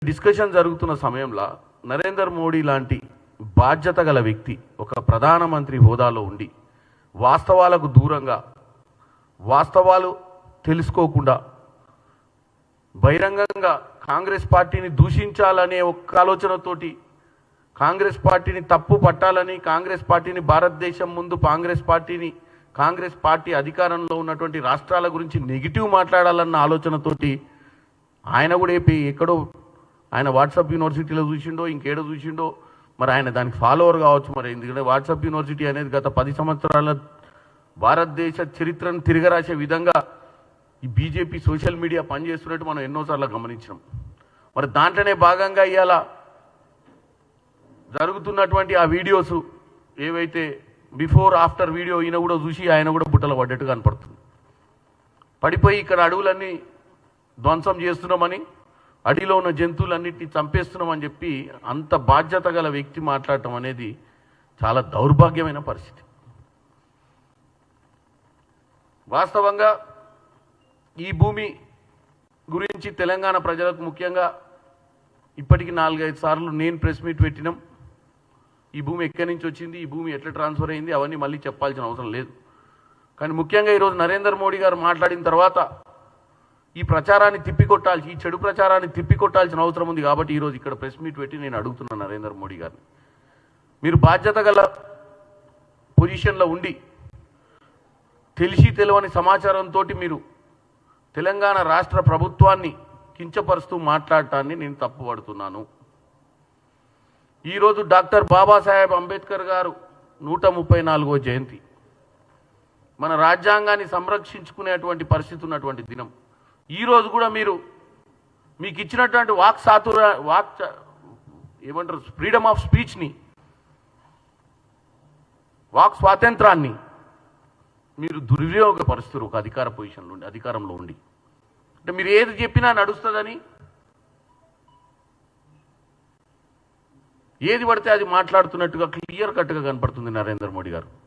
Discussion జరుగుతున్న సమయంలో నరేందర్ మోడీ లాంటి బాధ్యత గల వ్యక్తి ఒక ప్రధానమంత్రి హోదాలో ఉండి వాస్తవాలకు దూరంగా వాస్తవాలు తెలుసుకోకుండా బహిరంగంగా కాంగ్రెస్ పార్టీని దూషించాలనే ఒక ఆలోచనతోటి కాంగ్రెస్ పార్టీని తప్పు పట్టాలని కాంగ్రెస్ పార్టీని భారతదేశం ముందు కాంగ్రెస్ పార్టీ అధికారంలో ఉన్నటువంటి రాష్ట్రాల గురించి నెగిటివ్ మాట్లాడాలన్న ఆలోచనతోటి ఆయన కూడా ఎక్కడో ఆయన వాట్సాప్ యూనివర్సిటీలో చూసిండో ఇంకేడో చూసిండో మరి ఆయన దానికి ఫాలోవర్ కావచ్చు. మరి ఎందుకంటే వాట్సాప్ యూనివర్సిటీ అనేది గత 10 సంవత్సరాల భారతదేశ చరిత్రను తిరగరాసే విధంగా ఈ బీజేపీ సోషల్ మీడియా పనిచేస్తున్నట్టు మనం ఎన్నోసార్లు గమనించాం. మరి దాంట్లోనే భాగంగా ఇవాళ జరుగుతున్నటువంటి ఆ వీడియోస్ ఏవైతే బిఫోర్ ఆఫ్టర్ వీడియో ఈయన కూడా చూసి ఆయన కూడా బుట్టలు పడ్డట్టు కనపడుతుంది. పడిపోయి ఇక్కడ అడవులన్నీ ధ్వంసం చేస్తున్నామని అడవిలో ఉన్న జంతువులన్నింటినీ చంపేస్తున్నామని చెప్పి అంత బాధ్యత గల వ్యక్తి మాట్లాడటం అనేది చాలా దౌర్భాగ్యమైన పరిస్థితి. వాస్తవంగా ఈ భూమి గురించి తెలంగాణ ప్రజలకు ముఖ్యంగా ఇప్పటికి 4-5 సార్లు నేను ప్రెస్ మీట్ పెట్టినాం. ఈ భూమి ఎక్కడి నుంచి వచ్చింది, ఈ భూమి ఎట్లా ట్రాన్స్ఫర్ అయింది అవన్నీ మళ్ళీ చెప్పాల్సిన అవసరం లేదు. కానీ ముఖ్యంగా ఈరోజు నరేంద్ర మోడీ గారు మాట్లాడిన తర్వాత ఈ ప్రచారాన్ని తిప్పికొట్టాల్సి ఈ చెడు ప్రచారాన్ని తిప్పికొట్టాల్సిన అవసరం ఉంది. కాబట్టి ఈరోజు ఇక్కడ ప్రెస్ మీట్ పెట్టి నేను అడుగుతున్నాను నరేంద్ర మోడీ గారిని, మీరు బాధ్యత గల పొజిషన్లో ఉండి తెలిసి తెలియని సమాచారంతో మీరు తెలంగాణ రాష్ట్ర ప్రభుత్వాన్ని కించపరుస్తూ మాట్లాడటాన్ని నేను తప్పుపడుతున్నాను. ఈరోజు డాక్టర్ బాబాసాహెబ్ అంబేద్కర్ గారు 134వ జయంతి, మన రాజ్యాంగాన్ని సంరక్షించుకునేటువంటి పరిస్థితి ఉన్నటువంటి దినం. ఈరోజు కూడా మీకు ఇచ్చినటువంటి ఏమంటారు ఫ్రీడమ్ ఆఫ్ స్పీచ్ని, వాక్ స్వాతంత్రాన్ని మీరు దుర్వినియోగపరుస్తారు ఒక అధికార పొజిషన్లో ఉండి, అధికారంలో ఉండి. అంటే మీరు ఏది చెప్పినా నడుస్తుందని, ఏది పడితే అది మాట్లాడుతున్నట్టుగా క్లియర్ కట్గా కనపడుతుంది నరేంద్ర మోడీ గారు.